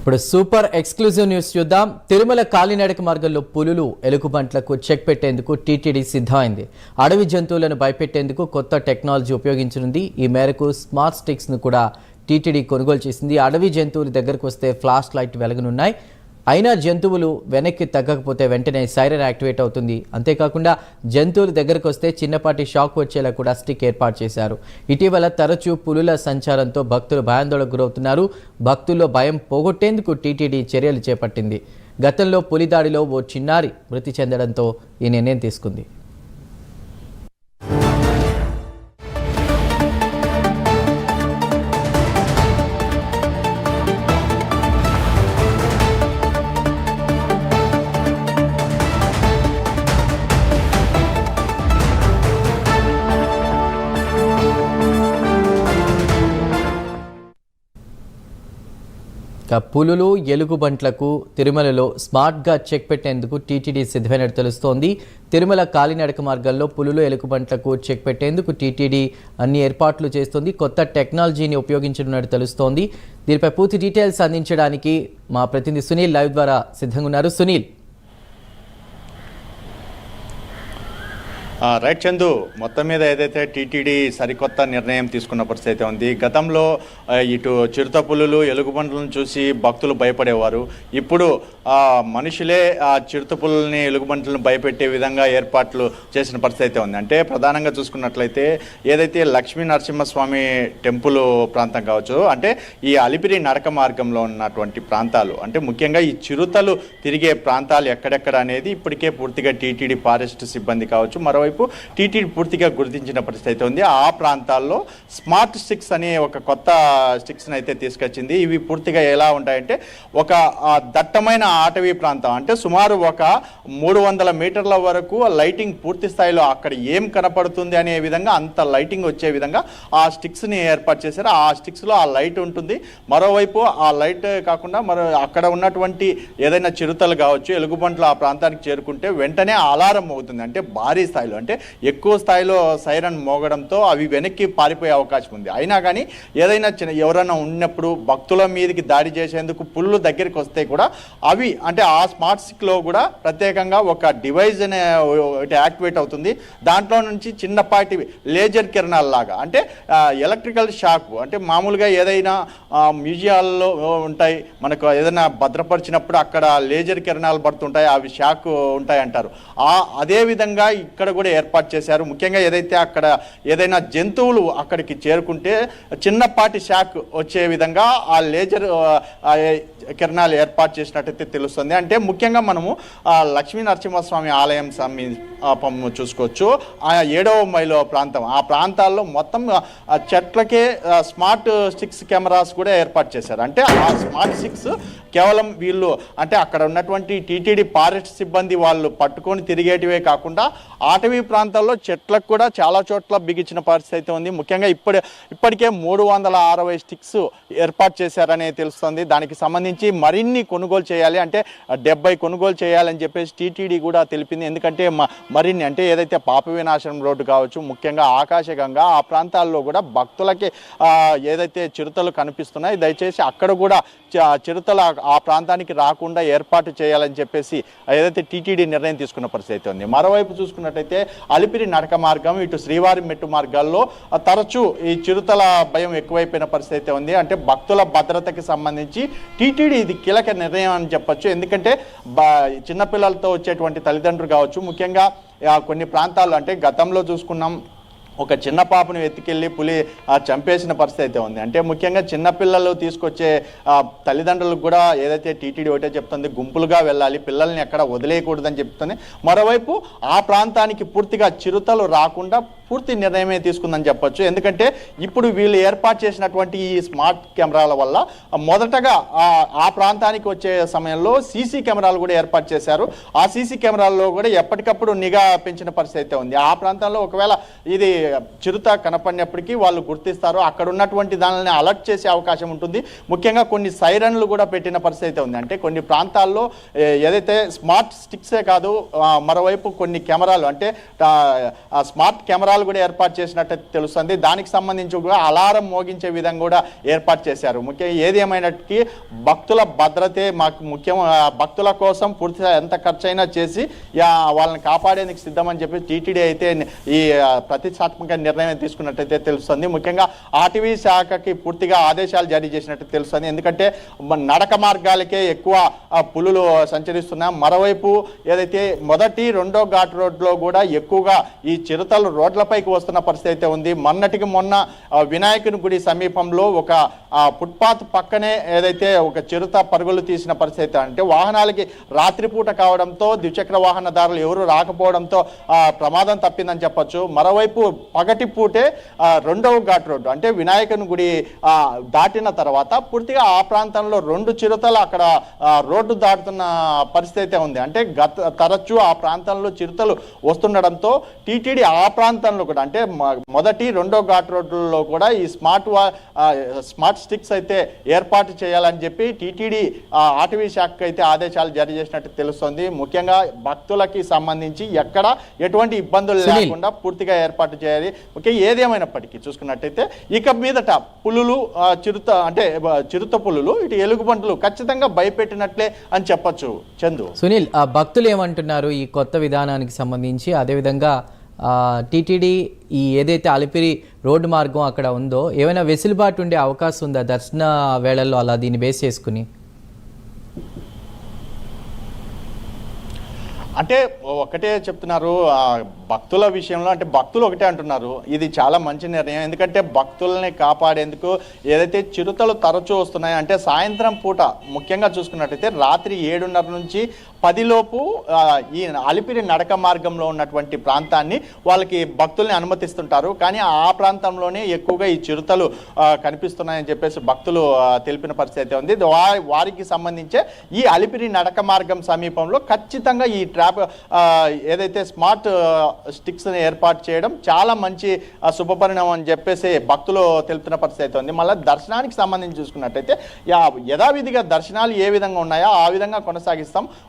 ఇప్పుడు super exclusive news చూద్దాం. తిరుమల కాలినడక మార్గంలో పులులు ఎలుగుబంట్లకు చెక్ పెట్టేందుకు టీటీడీ సిద్ధమైంది. అడవి జంతువులను భయపెట్టేందుకు కొత్త టెక్నాలజీ ఉపయోగించనుంది. ఈ మేరకు స్మార్ట్ స్టిక్స్ ను కూడా టీటీడీ కొనుగోలు చేసింది. అడవి జంతువుల దగ్గరకు వస్తే ఫ్లాష్ లైట్ వెలగనున్నాయి. అయినా జంతువులు వెనక్కి తగ్గకపోతే వెంటనే సైరన్ యాక్టివేట్ అవుతుంది. అంతేకాకుండా జంతువుల దగ్గరకు వస్తే చిన్నపాటి షాక్ వచ్చేలా కూడా స్టిక్ ఏర్పాటు చేశారు. ఇటీవల తరచూ పులుల సంచారంతో భక్తులు భయాందోళనకు గురవుతున్నారు. భక్తుల్లో భయం పోగొట్టేందుకు టీటీడీ చర్యలు చేపట్టింది. గతంలో పులి దాడిలో ఓ చిన్నారి మృతి చెందడంతో ఈ నిర్ణయం తీసుకుంది. పులులు ఎలుగుబంట్లకు తిరుమలలో స్మార్ట్గా చెక్ పెట్టేందుకు టీటీడీ సిద్ధమైనట్టు తెలుస్తోంది. తిరుమల కాలినడక మార్గాల్లో పులులు ఎలుగుబంట్లకు చెక్ పెట్టేందుకు టీటీడీ అన్ని ఏర్పాట్లు చేస్తోంది. కొత్త టెక్నాలజీని ఉపయోగించనున్నట్టు తెలుస్తోంది. దీనిపై పూర్తి డీటెయిల్స్ అందించడానికి మా ప్రతినిధి సునీల్ లైవ్ ద్వారా సిద్ధంగా ఉన్నారు. సునీల్, రైట్ చందు, మొత్తం మీద ఏదైతే టీటీడీ సరికొత్త నిర్ణయం తీసుకున్న పరిస్థితి ఉంది. గతంలో ఇటు చిరుత పులులు ఎలుగుబంట్లను చూసి భక్తులు భయపడేవారు. ఇప్పుడు మనుషులే ఆ చిరుత పులుల్ని ఎలుగుబంట్లను భయపెట్టే విధంగా ఏర్పాట్లు చేసిన పరిస్థితి ఉంది. అంటే ప్రధానంగా చూసుకున్నట్లయితే ఏదైతే లక్ష్మీ నరసింహస్వామి టెంపుల్ ప్రాంతం కావచ్చు, అంటే ఈ అలిపిరి నడక మార్గంలో ఉన్నటువంటి ప్రాంతాలు, అంటే ముఖ్యంగా ఈ చిరుతలు తిరిగే ప్రాంతాలు ఎక్కడెక్కడ అనేది ఇప్పటికే పూర్తిగా టీటీడీ ఫారెస్ట్ సిబ్బంది కావచ్చు, మరోవైపు టీటీడీ పూర్తిగా గుర్తించిన పరిస్థితి ఉంది. ఆ ప్రాంతాల్లో స్మార్ట్ స్టిక్స్ అనే ఒక కొత్త స్టిక్స్ని అయితే తీసుకొచ్చింది. ఇవి పూర్తిగా ఎలా ఉంటాయంటే ఒక దట్టమైన అటవీ ప్రాంతం, అంటే సుమారు ఒక 300 మీటర్ల వరకు లైటింగ్ పూర్తి స్థాయిలో అక్కడ ఏం కనపడుతుంది అనే విధంగా అంత లైటింగ్ వచ్చే విధంగా ఆ స్టిక్స్ని ఏర్పాటు చేశారు. ఆ స్టిక్స్లో ఆ లైట్ ఉంటుంది. మరోవైపు ఆ లైట్ కాకుండా అక్కడ ఉన్నటువంటి ఏదైనా చిరుతలు కావచ్చు, ఎలుగుబంట్లు ఆ ప్రాంతానికి చేరుకుంటే వెంటనే అలారం అవుతుంది. అంటే భారీ స్థాయిలో, అంటే ఎక్కువ స్థాయిలో సైరన్ మోగడంతో అవి వెనక్కి పారిపోయే అవకాశం ఉంది. అయినా కానీ ఏదైనా ఎవరైనా ఉన్నప్పుడు భక్తుల మీదకి దాడి చేసేందుకు పుల్లు దగ్గరికి వస్తే కూడా అవి, అంటే ఆ స్మార్ట్ స్టిక్లో కూడా ప్రత్యేకంగా ఒక డివైస్ అనే యాక్టివేట్ అవుతుంది. దాంట్లో నుంచి చిన్నపాటి లేజర్ కిరణాలలాగా, అంటే ఎలక్ట్రికల్ షాక్, అంటే మామూలుగా ఏదైనా మ్యూజియాల్లో ఉంటాయి, మనకు ఏదైనా భద్రపరిచినప్పుడు అక్కడ లేజర్ కిరణాలు పడుతుంటాయి, అవి షాక్ ఉంటాయి అంటారు. అదే విధంగా ఇక్కడ కూడా ఏర్పాటు చేశారు. ముఖ్యంగా ఏదైతే అక్కడ ఏదైనా జంతువులు అక్కడికి చేరుకుంటే చిన్నపాటి షాక్ వచ్చే విధంగా ఆ లేజర్ కిరణాలు ఏర్పాటు చేసినట్టయితే తెలుస్తుంది. అంటే ముఖ్యంగా మనము లక్ష్మీ నరసింహస్వామి ఆలయం చూసుకోవచ్చు. ఆ 7వ మైలు ప్రాంతం, ఆ ప్రాంతాల్లో మొత్తం చెట్లకే స్మార్ట్ స్టిక్స్ కెమెరాస్ కూడా ఏర్పాటు చేశారు. అంటే ఆ స్మార్ట్ స్టిక్స్ కేవలం వీళ్ళు, అంటే అక్కడ ఉన్నటువంటి టీటీడీ ఫారెస్ట్ సిబ్బంది వాళ్ళు పట్టుకొని తిరిగేటివే కాకుండా అటవీ ప్రాంతాల్లో చెట్లకు కూడా చాలా చోట్ల బిగించిన పరిస్థితి ఉంది. ముఖ్యంగా ఇప్పటికే 360 స్టిక్స్ ఏర్పాటు చేశారని తెలుస్తుంది. దానికి సంబంధించి మరిన్ని కొనుగోలు చేయాలి, అంటే 70 కొనుగోలు చేయాలని చెప్పేసి టీటీడీ కూడా తెలిపింది. ఎందుకంటే మరిన్ని, అంటే ఏదైతే పాప వినాశనం రోడ్డు కావచ్చు, ముఖ్యంగా ఆకాశగంగా ఆ ప్రాంతాల్లో కూడా భక్తులకి ఏదైతే చిరుతలు కనిపిస్తున్నాయి, దయచేసి అక్కడ కూడా చిరుతలు ఆ ప్రాంతానికి రాకుండా ఏర్పాటు చేయాలని చెప్పేసి ఏదైతే టీటీడీ నిర్ణయం తీసుకున్న పరిస్థితి ఉంది. మరోవైపు చూసుకున్నట్టయితే అలిపిరి నడక మార్గం, ఇటు శ్రీవారి మెట్టు మార్గాల్లో తరచూ ఈ చిరుతల భయం ఎక్కువైపోయిన పరిస్థితి ఉంది. అంటే భక్తుల భద్రతకి సంబంధించి టీటీడీ ఇది కీలక నిర్ణయం అని చెప్పొచ్చు. ఎందుకంటే చిన్నపిల్లలతో వచ్చేటువంటి తల్లిదండ్రులు కావచ్చు, ముఖ్యంగా కొన్ని ప్రాంతాల్లో, అంటే గతంలో చూసుకున్నాం ఒక చిన్న పాపను ఎత్తుకెళ్ళి పులి చంపేసిన పరిస్థితి ఉంది. అంటే ముఖ్యంగా చిన్నపిల్లలు తీసుకొచ్చే తల్లిదండ్రులకు కూడా ఏదైతే టీటీడీ ఒకటే చెప్తుంది, గుంపులుగా వెళ్ళాలి, పిల్లల్ని ఎక్కడ వదిలేయకూడదని చెప్తుంది. మరోవైపు ఆ ప్రాంతానికి పూర్తిగా చిరుతలు రాకుండా పూర్తి నిర్ణయమే తీసుకుందని చెప్పొచ్చు. ఎందుకంటే ఇప్పుడు వీళ్ళు ఏర్పాటు చేసినటువంటి ఈ స్మార్ట్ కెమెరాల వల్ల మొదటగా ఆ ప్రాంతానికి వచ్చే సమయంలో సీసీ కెమెరాలు కూడా ఏర్పాటు చేశారు. ఆ సీసీ కెమెరాల్లో కూడా ఎప్పటికప్పుడు నిఘా పెంచిన పరిస్థితి ఉంది. ఆ ప్రాంతాల్లో ఒకవేళ ఇది చిరుత కనపడినప్పటికీ వాళ్ళు గుర్తిస్తారు, అక్కడ ఉన్నటువంటి దానిని అలర్ట్ చేసే అవకాశం ఉంటుంది. ముఖ్యంగా కొన్ని సైరన్లు కూడా పెట్టిన పరిస్థితి ఉంది. అంటే కొన్ని ప్రాంతాల్లో ఏదైతే స్మార్ట్ స్టిక్సే కాదు, మరోవైపు కొన్ని కెమెరాలు, అంటే స్మార్ట్ కెమెరాలు కెమెరాలు కూడా ఏర్పాటు చేసినట్టు తెలుస్తుంది. దానికి సంబంధించి కూడా అలారం మోగించే విధంగా కూడా ఏర్పాటు చేశారు. ముఖ్యంగా ఏది ఏమైనప్పటికీ భక్తుల భద్రతే మాకు ముఖ్యం. భక్తుల కోసం పూర్తిగా ఎంత ఖర్చైనా చేసి వాళ్ళని కాపాడేందుకు సిద్ధమని చెప్పి టీటీడీ అయితే ఈ ప్రతిష్టాత్మక నిర్ణయం తీసుకున్నట్టయితే తెలుస్తుంది. ముఖ్యంగా ఆర్టీవీ శాఖకి పూర్తిగా ఆదేశాలు జారీ చేసినట్టు తెలుస్తుంది. ఎందుకంటే నడక మార్గాలకే ఎక్కువ పులులు సంచరిస్తున్నాయి. మరోవైపు ఏదైతే మొదటి రెండో ఘాట్ రోడ్లో కూడా ఎక్కువగా ఈ చిరుతలు రోడ్లపైకి వస్తున్న పరిస్థితి అయితే ఉంది. మొన్నటికి మొన్న వినాయకుని గుడి సమీపంలో ఒక ఫుట్పాత్ పక్కనే ఏదైతే ఒక చిరుత పరుగులు తీసిన పరిస్థితి, అంటే వాహనాలకి రాత్రిపూట కావడంతో ద్విచక్ర వాహనదారులు ఎవరు రాకపోవడంతో ప్రమాదం తప్పిందని చెప్పొచ్చు. మరోవైపు పగటి పూటే రెండవ ఘాట్ రోడ్డు అంటే వినాయకుని గుడి దాటిన తర్వాత పూర్తిగా ఆ ప్రాంతంలో 2 చిరుతలు అక్కడ రోడ్డు దాటుతున్న పరిస్థితి అయితే ఉంది. అంటే తరచూ ఆ ప్రాంతంలో చిరుతలు వస్తుండడంతో టీటీడీ ఆ ప్రాంతంలో కూడా అంటే మొదటి రెండో ఘాట్ రోడ్లలో కూడా ఈ స్మార్ట్ స్టిక్స్ అయితే ఏర్పాటు చేయాలని చెప్పి టీటీడీ ఆర్టీవీ శాఖకు అయితే ఆదేశాలు జారీ చేసినట్టు తెలుస్తుంది. ముఖ్యంగా భక్తులకి సంబంధించి ఎక్కడ ఎటువంటి ఇబ్బందులు లేకుండా పూర్తిగా ఏర్పాటు చేయాలి. ముఖ్యంగా ఏదేమైనప్పటికీ చూసుకున్నట్టయితే ఇక మీదట పులులు చిరుత పులులు ఇటు ఎలుగుబంటులు ఖచ్చితంగా భయపెట్టినట్లే అని చెప్పొచ్చు. చందు, సునీల్, భక్తులు ఏమంటున్నారు ఈ కొత్త విధానానికి సంబంధించి? అదేవిధంగా టీటీడీ ఈ ఏదైతే అలిపిరి రోడ్డు మార్గం అక్కడ ఉందో ఏమైనా వెసులుబాటు ఉండే అవకాశం ఉందా దర్శన వేళల్లో అలా దీన్ని బేస్ చేసుకుని? అంటే ఒకటే చెప్తున్నారు భక్తుల విషయంలో, అంటే భక్తులు ఒకటే అంటున్నారు ఇది చాలా మంచి నిర్ణయం. ఎందుకంటే భక్తుల్ని కాపాడేందుకు ఏదైతే చిరుతలు తరచూ వస్తున్నాయి అంటే సాయంత్రం పూట ముఖ్యంగా చూసుకున్నట్టయితే రాత్రి 7:30 నుంచి 10 లోపు ఈ అలిపిరి నడక మార్గంలో ఉన్నటువంటి ప్రాంతాన్ని వాళ్ళకి భక్తుల్ని అనుమతిస్తుంటారు. కానీ ఆ ప్రాంతంలోనే ఎక్కువగా ఈ చిరుతలు కనిపిస్తున్నాయని చెప్పేసి భక్తులు తెలిపిన పరిస్థితి ఉంది. వారికి సంబంధించే ఈ అలిపిరి నడక మార్గం సమీపంలో ఖచ్చితంగా ఈ ఏదైతే స్మార్ట్ స్టిక్స్ని ఏర్పాటు చేయడం చాలా మంచి శుభపరిణామం అని చెప్పేసి భక్తులు తెలుపుతున్న పరిస్థితి ఉంది. మళ్ళీ దర్శనానికి సంబంధించి చూసుకున్నట్టయితే యథావిధిగా దర్శనాలు ఏ విధంగా ఉన్నాయో ఆ విధంగా కొనసాగిస్తాం.